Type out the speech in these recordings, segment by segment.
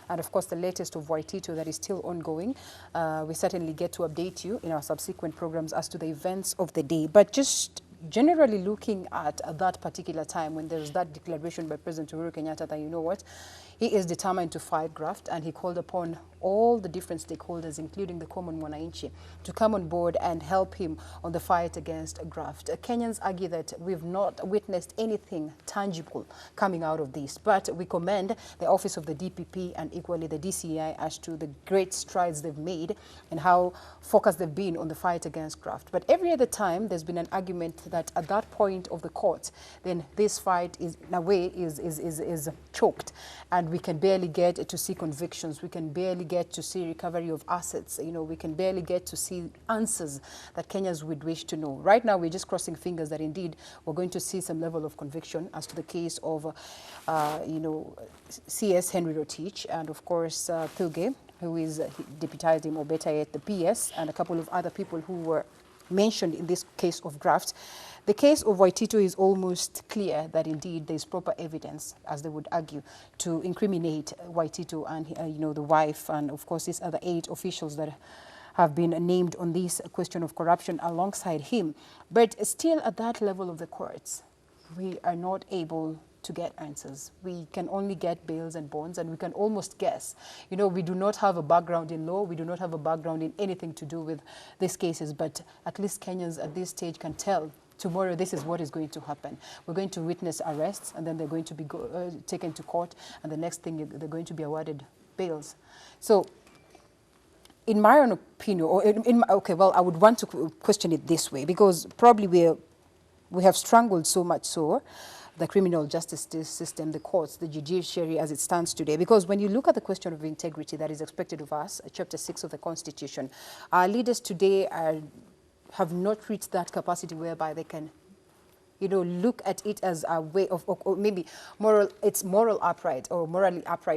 and of course the latest of Waitito that is still ongoing. We certainly get to update you in our subsequent programs as to the events of the day. But just generally looking at that particular time when there's that declaration by President Uhuru Kenyatta that, you know what, he is determined to fight graft, and he called upon all the different stakeholders, including the common mwananchi, to come on board and help him on the fight against graft. Kenyans argue that we've not witnessed anything tangible coming out of this, but we commend the Office of the DPP and equally the DCI as to the great strides they've made and how focused they've been on the fight against graft. But every other time there's been an argument that at that point of the court, then this fight is in a way is choked, and we can barely get to see convictions. We can barely get to see recovery of assets. You know, we can barely get to see answers that Kenyans would wish to know. Right now, we're just crossing fingers that indeed we're going to see some level of conviction as to the case of, you know, CS Henry Rotich and of course Thilge, who is deputized him, or better yet, the PS, and a couple of other people who were mentioned in this case of graft. The case of Waitito is almost clear that indeed there's proper evidence, as they would argue, to incriminate Waitito and you know, the wife, and of course these other 8 officials that have been named on this question of corruption alongside him. But still at that level of the courts, we are not able to get answers. We can only get bails and bonds, and we can almost guess. You know, we do not have a background in law. We do not have a background in anything to do with these cases, but at least Kenyans at this stage can tell tomorrow this is what is going to happen. We're going to witness arrests, and then they're going to be taken to court, and the next thing they're going to be awarded bails. So in my own opinion, or okay, well, I would want to question it this way, because probably we have strangled so much so the criminal justice system, the courts, the judiciary as it stands today. Because when you look at the question of integrity that is expected of us, Chapter 6 of the Constitution, our leaders today have not reached that capacity whereby they can, you know, look at it as a way of, or maybe it's morally upright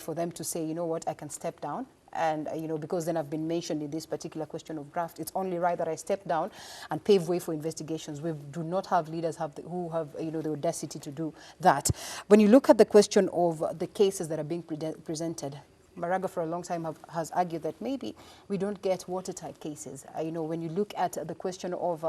for them to say, you know what, I can step down. And, you know, because then I've been mentioned in this particular question of graft, it's only right that I step down and pave way for investigations. We do not have leaders who have, you know, the audacity to do that. When you look at the question of the cases that are being presented, Maraga for a long time has argued that maybe we don't get watertight cases. You know, when you look at the question of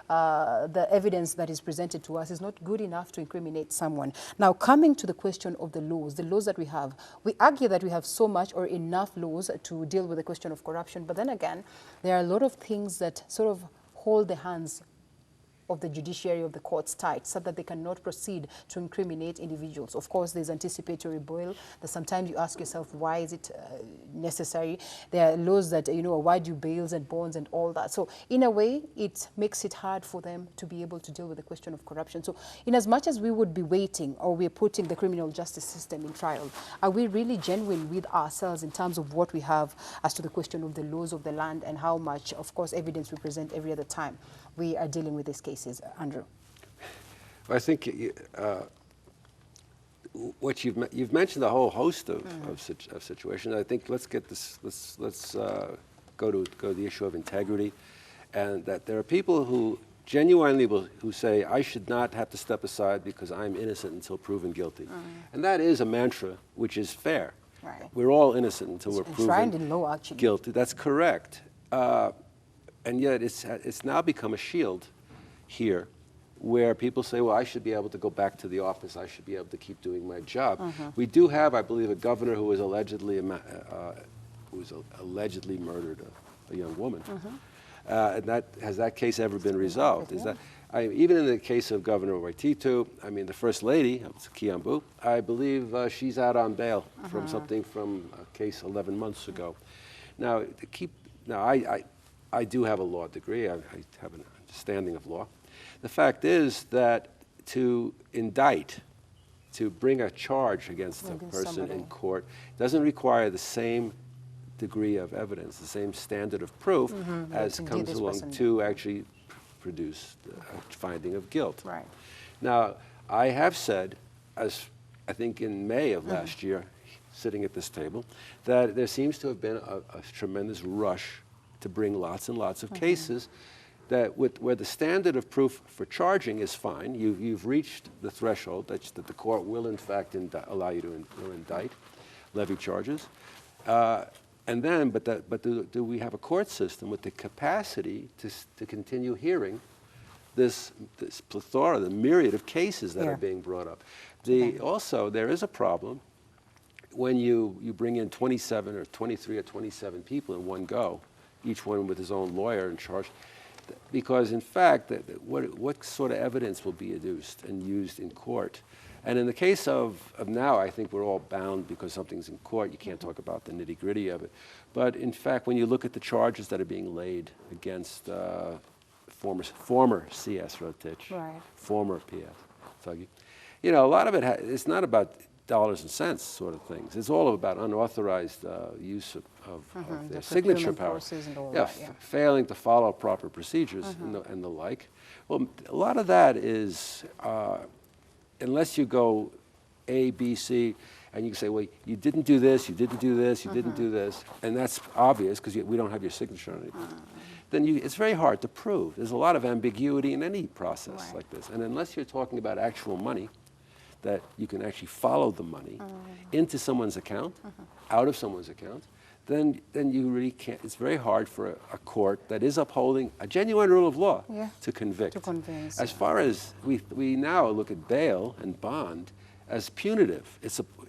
the evidence that is presented to us is not good enough to incriminate someone. Now, coming to the question of the laws that we have, we argue that we have so much or enough laws to deal with the question of corruption. But then again, there are a lot of things that sort of hold the hands of the judiciary of the courts tight so that they cannot proceed to incriminate individuals. Of course, there's anticipatory bail that sometimes you ask yourself, why is it necessary? There are laws that, you know, award you bails and bonds and all that. So in a way, it makes it hard for them to be able to deal with the question of corruption. So in as much as we would be waiting, or we're putting the criminal justice system in trial, are we really genuine with ourselves in terms of what we have as to the question of the laws of the land and how much, of course, evidence we present every other time we are dealing with these cases? Andrew? Well, I think what you've mentioned a whole host of situations. I think let's get this. Let's go to the issue of integrity, and that there are people who genuinely who say I should not have to step aside because I'm innocent until proven guilty, and that is a mantra which is fair. Right. We're all innocent until we're proven in law, actually. guilty. That's correct. And yet it's now become a shield here where people say, well, I should be able to go back to the office. I should be able to keep doing my job. We do have, I believe, a governor who was allegedly murdered a young woman. And has that case ever been resolved? Even in the case of Governor Waitito, I mean, the First Lady, Kiambu, I believe she's out on bail from something from a case 11 months ago. Now, I do have a law degree. I have an understanding of law. The fact is that to indict, to bring a charge against a person in court, doesn't require the same degree of evidence, the same standard of proof as comes along to actually produce a finding of guilt. Right. Now, I have said, as I think in May of last year, sitting at this table, that there seems to have been a tremendous rush to bring lots and lots of cases that where the standard of proof for charging is fine. You've reached the threshold that the court will in fact allow you to indict, levy charges. And then, but do we have a court system with the capacity to continue hearing this plethora, the myriad of cases that are being brought up? Also, there is a problem when you bring in 27 or 23 or 27 people in one go, each one with his own lawyer in charge, because in fact, what sort of evidence will be adduced and used in court? And in the case of now, I think we're all bound because something's in court. You can't talk about the nitty-gritty of it. But in fact, when you look at the charges that are being laid against former CS Rotich, former PS Thuggee, you know, a lot of it, it's not about dollars and cents sort of things. It's all about unauthorized use of their signature power. Failing to follow proper procedures and the like. Well, a lot of that is, unless you go A, B, C, and you can say, well, you didn't do this, you didn't do this, you didn't do this, and that's obvious because we don't have your signature on it, then it's very hard to prove. There's a lot of ambiguity in any process like this. And unless you're talking about actual money, that you can actually follow the money into someone's account, out of someone's account, then you really can't. It's very hard for a court that is upholding a genuine rule of law to convict. As far as we now look at bail and bond as punitive.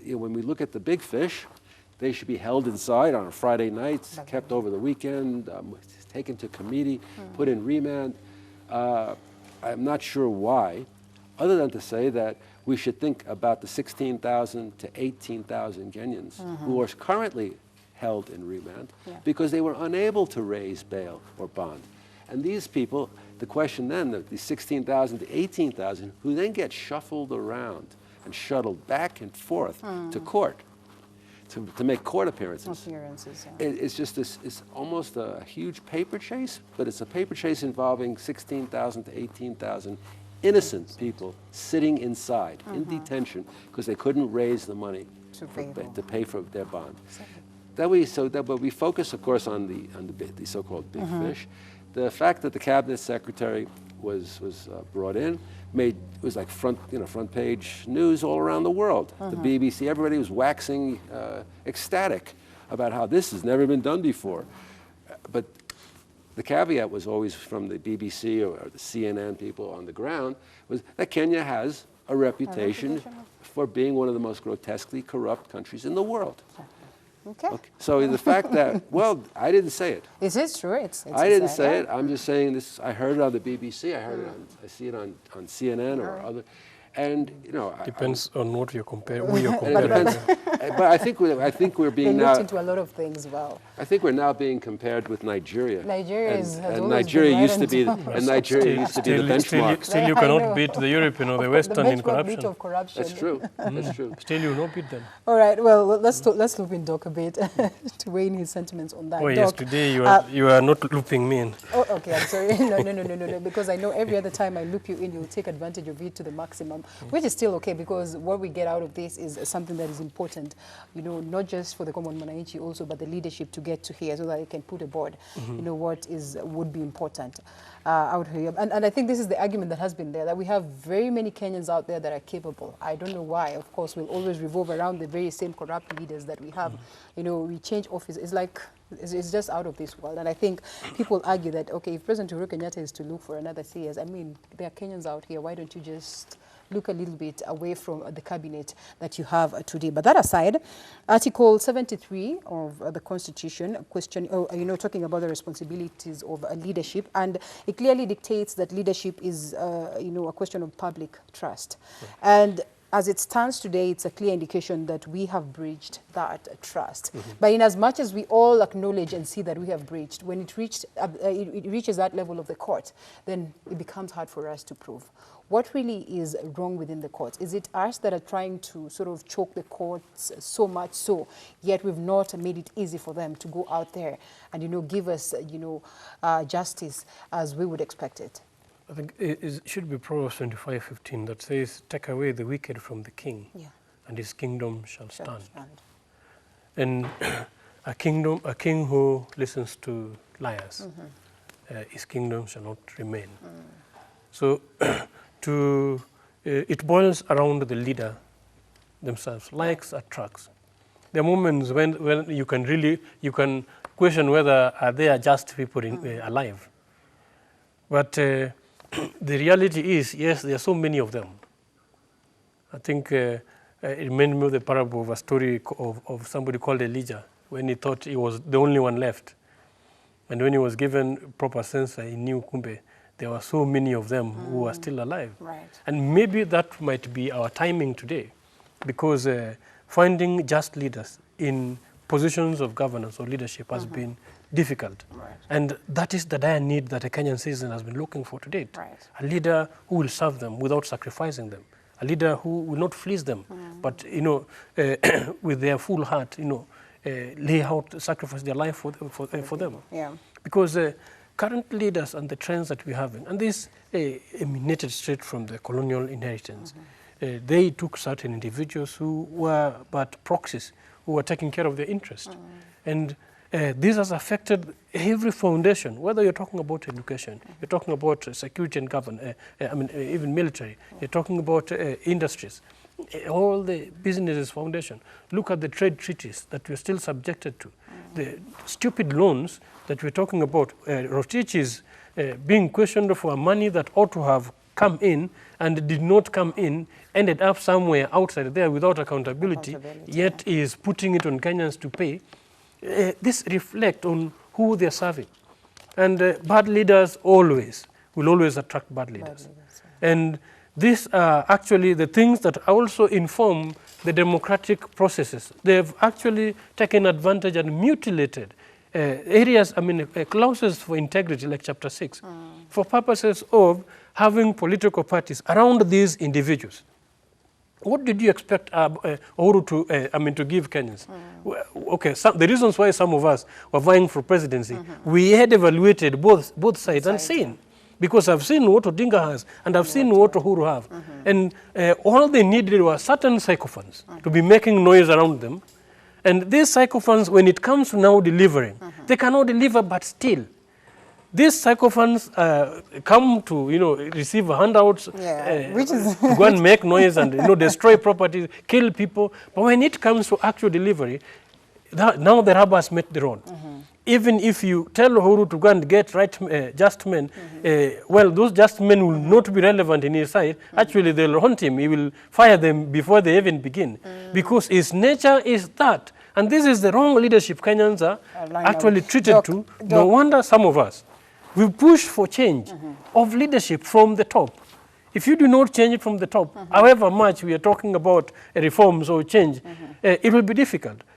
When we look at the big fish, they should be held inside on a Friday night, kept over the weekend, taken to committee, put in remand. I'm not sure why, other than to say that we should think about the 16,000 to 18,000 Kenyans who are currently held in remand because they were unable to raise bail or bond. And these people, the question then, the 16,000 to 18,000, who then get shuffled around and shuttled back and forth to court to make court appearances. It's just this, it's almost a huge paper chase, but it's a paper chase involving 16,000 to 18,000 innocent people sitting inside in detention because they couldn't raise the money to pay for their bond. But we focus, of course, on the so-called big fish. The fact that the cabinet secretary was brought in was like front page news all around the world. The BBC, everybody was waxing ecstatic about how this has never been done before. But the caveat was always from the BBC or the CNN people on the ground was that Kenya has a reputation for being one of the most grotesquely corrupt countries in the world. Okay. So the fact that, well, I didn't say it. Is it true? I didn't say it. I'm just saying this. I heard it on the BBC. I see it on CNN or other. And depends on what you're comparing. Who you're comparing. But I think we're being looked into a lot of things. Well, I think we're now being compared with Nigeria. Nigeria used to be the benchmark. Still, you cannot beat the European or the Western in corruption. That's true. That's true. Still, you will not beat them. All right. Well, let's loop in Doc a bit to weigh in his sentiments on that. Oh yes, today you are not looping me in. Oh, okay. I'm sorry. No. Because I know every other time I loop you in, you'll take advantage of it to the maximum. Which is still okay, because what we get out of this is something that is important, not just for the common Mwananchi also, but the leadership to get to hear so that they can put aboard, what would be important out here. And I think this is the argument that has been there, that we have very many Kenyans out there that are capable. I don't know why. Of course, we'll always revolve around the very same corrupt leaders that we have. We change office. It's like, it's just out of this world. And I think people argue that, okay, if President Uhuru Kenyatta is to look for another CS, I mean, there are Kenyans out here. Why don't you just look a little bit away from the cabinet that you have today? But that aside, Article 73 of the Constitution, talking about the responsibilities of leadership, and it clearly dictates that leadership is, a question of public trust. And as it stands today, it's a clear indication that we have breached that trust. But in as much as we all acknowledge and see that we have breached, when it reaches that level of the court, then it becomes hard for us to prove. What really is wrong within the courts? Is it us that are trying to sort of choke the courts so much so, yet we've not made it easy for them to go out there and, give us, justice as we would expect it? I think it should be Proverbs 25:15 that says, "Take away the wicked from the king, and his kingdom shall stand." And a king who listens to liars, his kingdom shall not remain. So it boils around the leader themselves. Likes attracts. there are moments when you can question whether they are just people alive. But the reality is, yes, there are so many of them. I think it reminded me of the parable of a story of somebody called Elijah, when he thought he was the only one left. And when he was given proper sense, he knew kumbe there were so many of them who were still alive. Right. And maybe that might be our timing today, because finding just leaders in positions of governance or leadership has been difficult. Right. And that is the dire need that a Kenyan citizen has been looking for to date. Right. A leader who will serve them without sacrificing them. A leader who will not fleece them, but with their full heart, lay out, sacrifice their life for them. Yeah. Because current leaders and the trends that we have, and this emanated straight from the colonial inheritance. They took certain individuals who were but proxies, who were taking care of their interests. And this has affected every foundation, whether you're talking about education, you're talking about security and government, even military, you're talking about industries, all the businesses foundation. Look at the trade treaties that we're still subjected to. The stupid loans that we're talking about, Rotich is being questioned for money that ought to have come in and did not come in, ended up somewhere outside there without accountability, yet is putting it on Kenyans to pay. This reflects on who they're serving. And bad leaders will always attract bad leaders. And these are actually the things that also inform the democratic processes. They've actually taken advantage and mutilated areas, clauses for integrity, like Chapter 6, for purposes of having political parties around these individuals. What did you expect Uhuru to give Kenyans? Okay, the reasons why some of us were vying for presidency, we had evaluated both sides and seen. Because I've seen what Odinga has, and I've seen what Uhuru have. And all they needed were certain sycophants to be making noise around them. And these sycophants, when it comes to now delivering, they cannot deliver, but still. These sycophants come to receive handouts, to go and make noise and destroy properties, kill people. But when it comes to actual delivery, now the rubber has met the road. Even if you tell Uhuru to go and get just men, well, those just men will not be relevant in his side. Actually, they'll haunt him. He will fire them before they even begin. Because his nature is that. And this is the wrong leadership Kenyans are actually treated to. No wonder some of us, we push for change of leadership from the top. If you do not change it from the top, however much we are talking about reforms or change, it will be difficult.